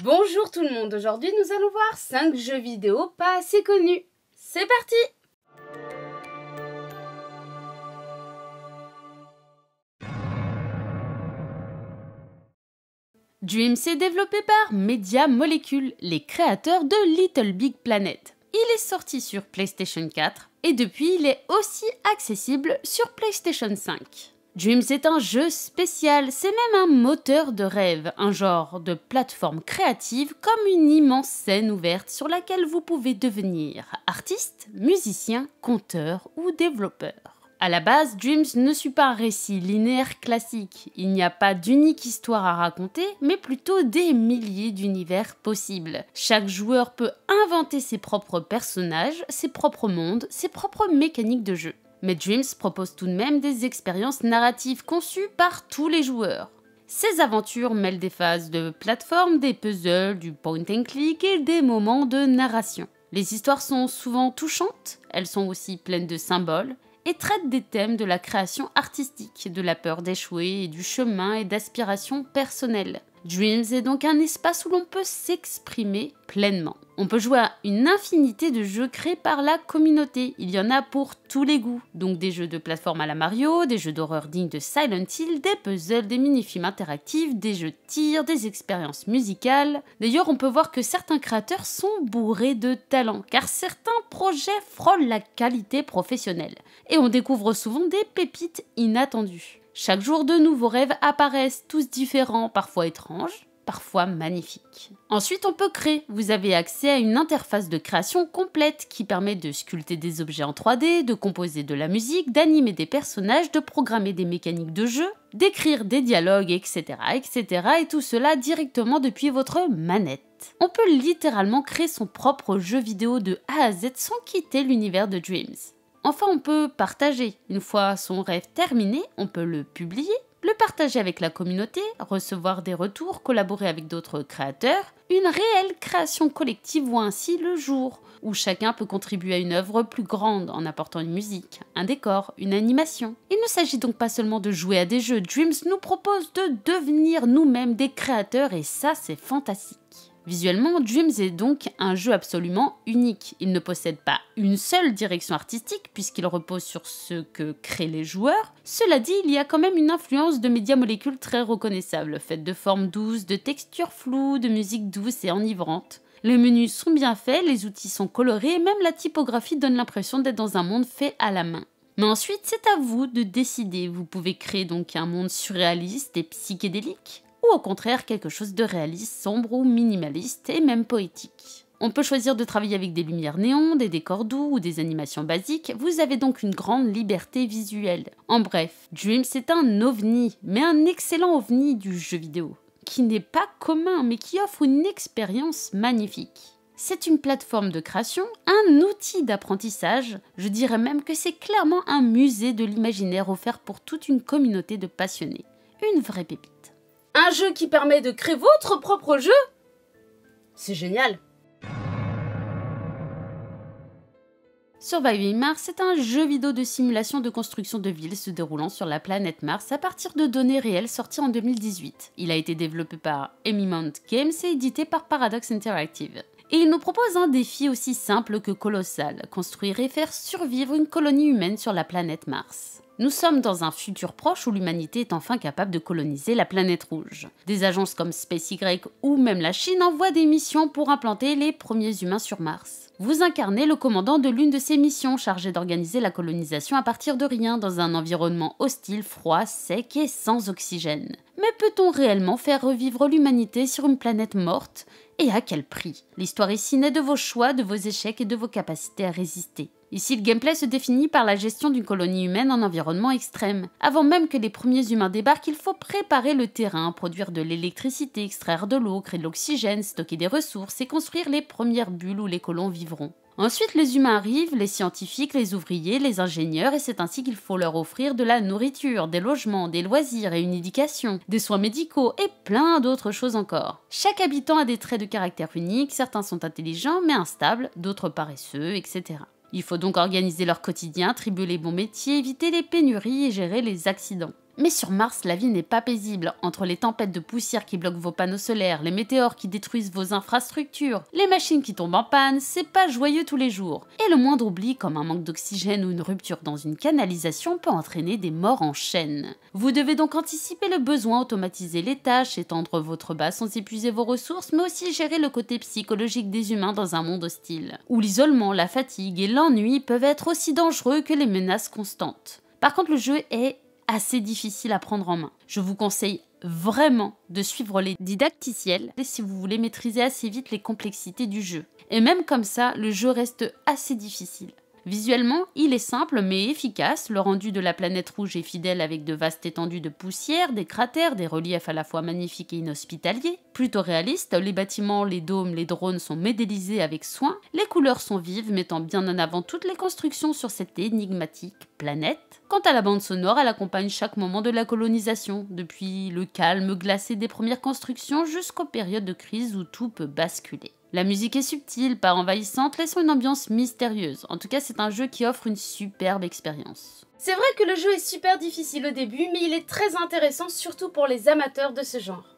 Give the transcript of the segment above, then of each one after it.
Bonjour tout le monde, aujourd'hui nous allons voir 5 jeux vidéo pas assez connus. C'est parti! Dreams est développé par Media Molecule, les créateurs de Little Big Planet. Il est sorti sur PlayStation 4 et depuis il est aussi accessible sur PlayStation 5. Dreams est un jeu spécial, c'est même un moteur de rêve, un genre de plateforme créative comme une immense scène ouverte sur laquelle vous pouvez devenir artiste, musicien, conteur ou développeur. À la base, Dreams ne suit pas un récit linéaire classique, il n'y a pas d'unique histoire à raconter, mais plutôt des milliers d'univers possibles. Chaque joueur peut inventer ses propres personnages, ses propres mondes, ses propres mécaniques de jeu. Mais Dreams propose tout de même des expériences narratives conçues par tous les joueurs. Ces aventures mêlent des phases de plateforme, des puzzles, du point and click et des moments de narration. Les histoires sont souvent touchantes, elles sont aussi pleines de symboles, et traitent des thèmes de la création artistique, de la peur d'échouer et du chemin et d'aspiration personnelle. Dreams est donc un espace où l'on peut s'exprimer pleinement. On peut jouer à une infinité de jeux créés par la communauté. Il y en a pour tous les goûts. Donc des jeux de plateforme à la Mario, des jeux d'horreur dignes de Silent Hill, des puzzles, des mini-films interactifs, des jeux de tir, des expériences musicales. D'ailleurs, on peut voir que certains créateurs sont bourrés de talent, car certains projets frôlent la qualité professionnelle. Et on découvre souvent des pépites inattendues. Chaque jour, de nouveaux rêves apparaissent, tous différents, parfois étranges, parfois magnifiques. Ensuite, on peut créer. Vous avez accès à une interface de création complète qui permet de sculpter des objets en 3D, de composer de la musique, d'animer des personnages, de programmer des mécaniques de jeu, d'écrire des dialogues, etc., etc. Et tout cela directement depuis votre manette. On peut littéralement créer son propre jeu vidéo de A à Z sans quitter l'univers de Dreams. Enfin, on peut partager. Une fois son rêve terminé, on peut le publier, le partager avec la communauté, recevoir des retours, collaborer avec d'autres créateurs. Une réelle création collective voit ainsi le jour, où chacun peut contribuer à une œuvre plus grande en apportant une musique, un décor, une animation. Il ne s'agit donc pas seulement de jouer à des jeux, Dreams nous propose de devenir nous-mêmes des créateurs et ça c'est fantastique. Visuellement, Dreams est donc un jeu absolument unique. Il ne possède pas une seule direction artistique puisqu'il repose sur ce que créent les joueurs. Cela dit, il y a quand même une influence de Media Molecule très reconnaissable, faite de formes douces, de textures floues, de musique douce et enivrante. Les menus sont bien faits, les outils sont colorés et même la typographie donne l'impression d'être dans un monde fait à la main. Mais ensuite, c'est à vous de décider. Vous pouvez créer donc un monde surréaliste et psychédélique, ou au contraire quelque chose de réaliste, sombre ou minimaliste et même poétique. On peut choisir de travailler avec des lumières néons, des décors doux ou des animations basiques, vous avez donc une grande liberté visuelle. En bref, Dreams est un ovni, mais un excellent ovni du jeu vidéo, qui n'est pas commun mais qui offre une expérience magnifique. C'est une plateforme de création, un outil d'apprentissage, je dirais même que c'est clairement un musée de l'imaginaire offert pour toute une communauté de passionnés. Une vraie pépite. Un jeu qui permet de créer votre propre jeu? C'est génial! Surviving Mars est un jeu vidéo de simulation de construction de villes se déroulant sur la planète Mars à partir de données réelles sorties en 2018. Il a été développé par Eminent Games et édité par Paradox Interactive. Et il nous propose un défi aussi simple que colossal, construire et faire survivre une colonie humaine sur la planète Mars. Nous sommes dans un futur proche où l'humanité est enfin capable de coloniser la planète rouge. Des agences comme SpaceX ou même la Chine envoient des missions pour implanter les premiers humains sur Mars. Vous incarnez le commandant de l'une de ces missions chargée d'organiser la colonisation à partir de rien dans un environnement hostile, froid, sec et sans oxygène. Mais peut-on réellement faire revivre l'humanité sur une planète morte? Et à quel prix? L'histoire ici naît de vos choix, de vos échecs et de vos capacités à résister. Ici, le gameplay se définit par la gestion d'une colonie humaine en environnement extrême. Avant même que les premiers humains débarquent, il faut préparer le terrain, produire de l'électricité, extraire de l'eau, créer de l'oxygène, stocker des ressources et construire les premières bulles où les colons vivront. Ensuite, les humains arrivent, les scientifiques, les ouvriers, les ingénieurs, et c'est ainsi qu'il faut leur offrir de la nourriture, des logements, des loisirs et une éducation, des soins médicaux et plein d'autres choses encore. Chaque habitant a des traits de caractère uniques, certains sont intelligents mais instables, d'autres paresseux, etc. Il faut donc organiser leur quotidien, attribuer les bons métiers, éviter les pénuries et gérer les accidents. Mais sur Mars, la vie n'est pas paisible. Entre les tempêtes de poussière qui bloquent vos panneaux solaires, les météores qui détruisent vos infrastructures, les machines qui tombent en panne, c'est pas joyeux tous les jours. Et le moindre oubli, comme un manque d'oxygène ou une rupture dans une canalisation, peut entraîner des morts en chaîne. Vous devez donc anticiper le besoin, automatiser les tâches, étendre votre base sans épuiser vos ressources, mais aussi gérer le côté psychologique des humains dans un monde hostile, où l'isolement, la fatigue et l'ennui peuvent être aussi dangereux que les menaces constantes. Par contre, le jeu est assez difficile à prendre en main. Je vous conseille vraiment de suivre les didacticiels si vous voulez maîtriser assez vite les complexités du jeu. Et même comme ça, le jeu reste assez difficile. Visuellement, il est simple mais efficace, le rendu de la planète rouge est fidèle avec de vastes étendues de poussière, des cratères, des reliefs à la fois magnifiques et inhospitaliers. Plutôt réaliste, les bâtiments, les dômes, les drones sont modélisés avec soin, les couleurs sont vives, mettant bien en avant toutes les constructions sur cette énigmatique planète. Quant à la bande sonore, elle accompagne chaque moment de la colonisation, depuis le calme glacé des premières constructions jusqu'aux périodes de crise où tout peut basculer. La musique est subtile, pas envahissante, laissant une ambiance mystérieuse. En tout cas, c'est un jeu qui offre une superbe expérience. C'est vrai que le jeu est super difficile au début, mais il est très intéressant, surtout pour les amateurs de ce genre.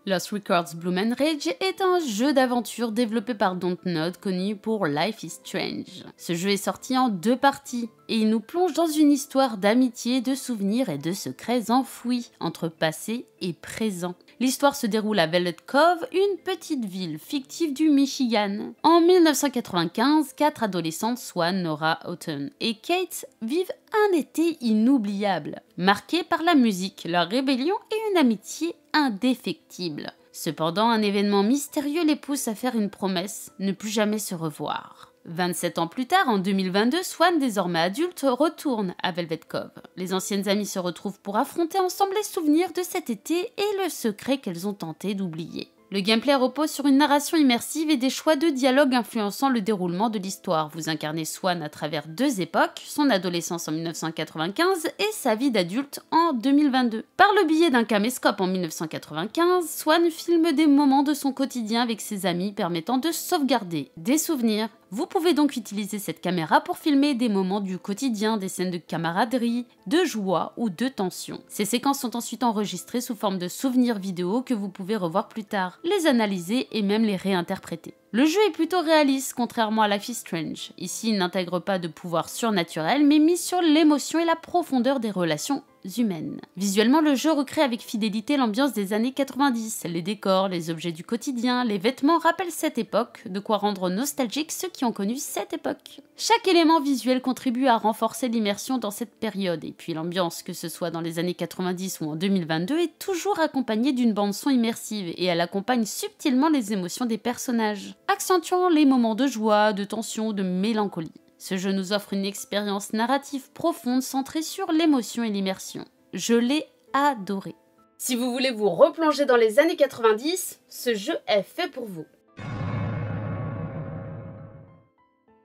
Lost Records Bloom and Rage est un jeu d'aventure développé par Dontnod connu pour Life is Strange. Ce jeu est sorti en 2 parties et il nous plonge dans une histoire d'amitié, de souvenirs et de secrets enfouis entre passé et présent. L'histoire se déroule à Velvet Cove, une petite ville fictive du Michigan. En 1995, 4 adolescentes, Swan, Nora, Autumn et Kate, vivent un été inoubliable, marqué par la musique, leur rébellion et une amitié indéfectible. Cependant, un événement mystérieux les pousse à faire une promesse, ne plus jamais se revoir. 27 ans plus tard, en 2022, Swan, désormais adulte, retourne à Velvet Cove. Les anciennes amies se retrouvent pour affronter ensemble les souvenirs de cet été et le secret qu'elles ont tenté d'oublier. Le gameplay repose sur une narration immersive et des choix de dialogue influençant le déroulement de l'histoire. Vous incarnez Swan à travers 2 époques, son adolescence en 1995 et sa vie d'adulte en 2022. Par le biais d'un caméscope en 1995, Swan filme des moments de son quotidien avec ses amis permettant de sauvegarder des souvenirs. Vous pouvez donc utiliser cette caméra pour filmer des moments du quotidien, des scènes de camaraderie, de joie ou de tension. Ces séquences sont ensuite enregistrées sous forme de souvenirs vidéo que vous pouvez revoir plus tard, les analyser et même les réinterpréter. Le jeu est plutôt réaliste, contrairement à Life is Strange. Ici, il n'intègre pas de pouvoir surnaturel, mais mise sur l'émotion et la profondeur des relations humaines. Visuellement, le jeu recrée avec fidélité l'ambiance des années 90. Les décors, les objets du quotidien, les vêtements rappellent cette époque, de quoi rendre nostalgique ceux qui ont connu cette époque. Chaque élément visuel contribue à renforcer l'immersion dans cette période, et puis l'ambiance, que ce soit dans les années 90 ou en 2022, est toujours accompagnée d'une bande-son immersive, et elle accompagne subtilement les émotions des personnages, accentuant les moments de joie, de tension, de mélancolie. Ce jeu nous offre une expérience narrative profonde centrée sur l'émotion et l'immersion. Je l'ai adoré. Si vous voulez vous replonger dans les années 90, ce jeu est fait pour vous.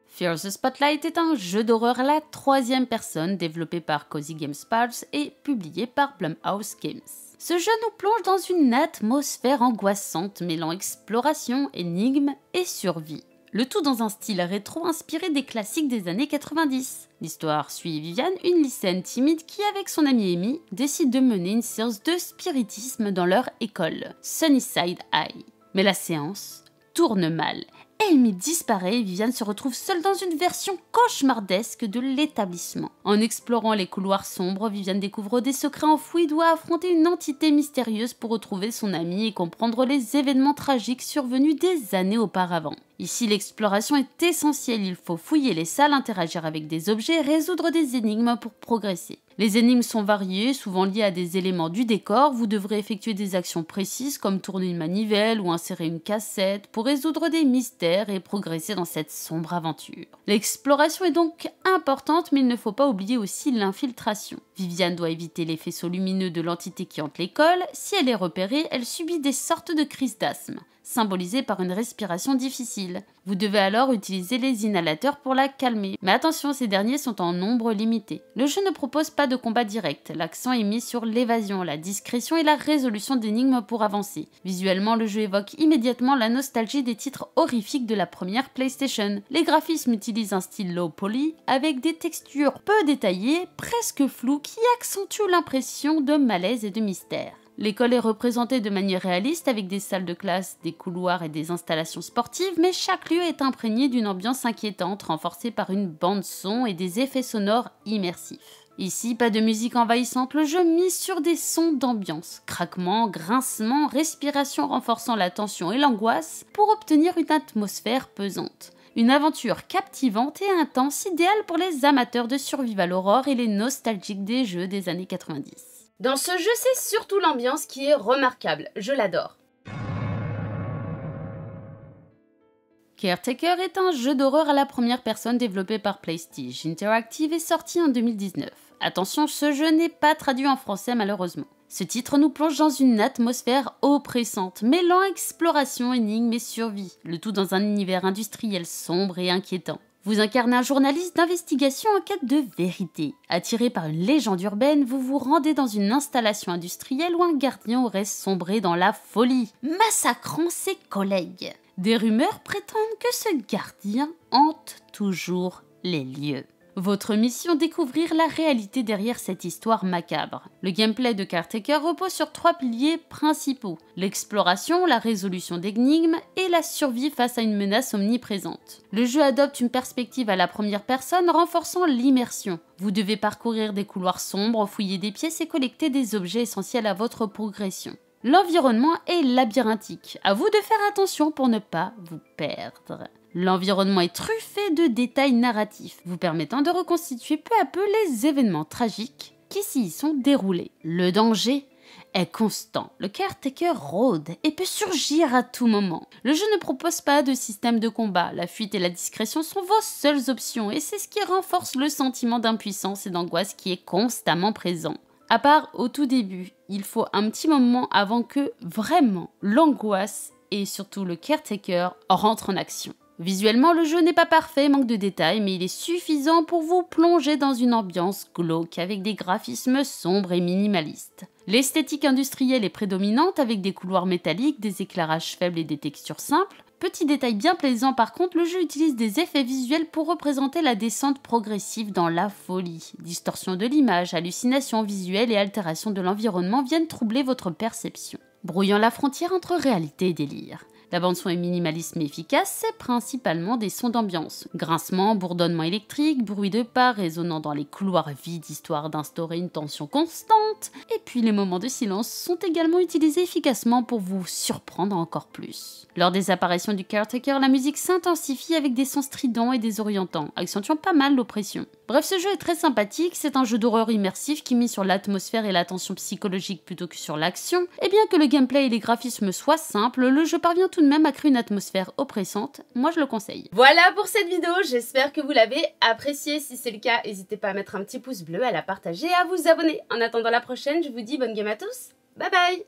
Fear the Spotlight est un jeu d'horreur à la 3e personne développé par Cozy Games Pulse et publié par Blumhouse Games. Ce jeu nous plonge dans une atmosphère angoissante mêlant exploration, énigmes et survie. Le tout dans un style rétro inspiré des classiques des années 90. L'histoire suit Viviane, une lycéenne timide qui, avec son amie Amy, décide de mener une séance de spiritisme dans leur école, Sunnyside High. Mais la séance tourne mal. Amy disparaît et Viviane se retrouve seule dans une version cauchemardesque de l'établissement. En explorant les couloirs sombres, Viviane découvre des secrets enfouis et doit affronter une entité mystérieuse pour retrouver son amie et comprendre les événements tragiques survenus des années auparavant. Ici, l'exploration est essentielle, il faut fouiller les salles, interagir avec des objets et résoudre des énigmes pour progresser. Les énigmes sont variées, souvent liées à des éléments du décor. Vous devrez effectuer des actions précises comme tourner une manivelle ou insérer une cassette pour résoudre des mystères et progresser dans cette sombre aventure. L'exploration est donc importante, mais il ne faut pas oublier aussi l'infiltration. Viviane doit éviter les faisceaux lumineux de l'entité qui hante l'école. Si elle est repérée, elle subit des sortes de crises d'asthme. symbolisée par une respiration difficile. Vous devez alors utiliser les inhalateurs pour la calmer, mais attention, ces derniers sont en nombre limité. Le jeu ne propose pas de combat direct, l'accent est mis sur l'évasion, la discrétion et la résolution d'énigmes pour avancer. Visuellement, le jeu évoque immédiatement la nostalgie des titres horrifiques de la première PlayStation. Les graphismes utilisent un style low poly, avec des textures peu détaillées, presque floues, qui accentuent l'impression de malaise et de mystère. L'école est représentée de manière réaliste avec des salles de classe, des couloirs et des installations sportives, mais chaque lieu est imprégné d'une ambiance inquiétante renforcée par une bande son et des effets sonores immersifs. Ici, pas de musique envahissante, le jeu mise sur des sons d'ambiance, craquements, grincements, respiration renforçant la tension et l'angoisse pour obtenir une atmosphère pesante. Une aventure captivante et intense, idéale pour les amateurs de survival horror et les nostalgiques des jeux des années 90. Dans ce jeu, c'est surtout l'ambiance qui est remarquable, je l'adore. Caretaker est un jeu d'horreur à la première personne développé par PlayStage Interactive et sorti en 2019. Attention, ce jeu n'est pas traduit en français malheureusement. Ce titre nous plonge dans une atmosphère oppressante, mêlant exploration, énigmes et survie, le tout dans un univers industriel sombre et inquiétant. Vous incarnez un journaliste d'investigation en quête de vérité. Attiré par une légende urbaine, vous vous rendez dans une installation industrielle où un gardien aurait sombré dans la folie, massacrant ses collègues. Des rumeurs prétendent que ce gardien hante toujours les lieux. Votre mission, découvrir la réalité derrière cette histoire macabre. Le gameplay de Caretaker repose sur 3 piliers principaux: l'exploration, la résolution d'énigmes et la survie face à une menace omniprésente. Le jeu adopte une perspective à la première personne, renforçant l'immersion. Vous devez parcourir des couloirs sombres, fouiller des pièces et collecter des objets essentiels à votre progression. L'environnement est labyrinthique. À vous de faire attention pour ne pas vous perdre. L'environnement est truffé de détails narratifs, vous permettant de reconstituer peu à peu les événements tragiques qui s'y sont déroulés. Le danger est constant. Le Caretaker rôde et peut surgir à tout moment. Le jeu ne propose pas de système de combat. La fuite et la discrétion sont vos seules options et c'est ce qui renforce le sentiment d'impuissance et d'angoisse qui est constamment présent. À part au tout début, il faut un petit moment avant que vraiment l'angoisse et surtout le Caretaker rentrent en action. Visuellement, le jeu n'est pas parfait, manque de détails, mais il est suffisant pour vous plonger dans une ambiance glauque avec des graphismes sombres et minimalistes. L'esthétique industrielle est prédominante avec des couloirs métalliques, des éclairages faibles et des textures simples. Petit détail bien plaisant par contre, le jeu utilise des effets visuels pour représenter la descente progressive dans la folie. Distorsion de l'image, hallucinations visuelles et altération de l'environnement viennent troubler votre perception, brouillant la frontière entre réalité et délire. La bande-son est minimaliste mais efficace, c'est principalement des sons d'ambiance. Grincement, bourdonnement électrique, bruit de pas résonnant dans les couloirs vides histoire d'instaurer une tension constante. Et puis les moments de silence sont également utilisés efficacement pour vous surprendre encore plus. Lors des apparitions du Caretaker, la musique s'intensifie avec des sons stridents et désorientants, accentuant pas mal l'oppression. Bref, ce jeu est très sympathique, c'est un jeu d'horreur immersif qui mise sur l'atmosphère et la tension psychologique plutôt que sur l'action. Et bien que le gameplay et les graphismes soient simples, le jeu parvient tout de même à créer une atmosphère oppressante. Moi je le conseille. Voilà pour cette vidéo, j'espère que vous l'avez appréciée. Si c'est le cas, n'hésitez pas à mettre un petit pouce bleu, à la partager et à vous abonner. En attendant la prochaine, je vous dis bonne game à tous. Bye bye.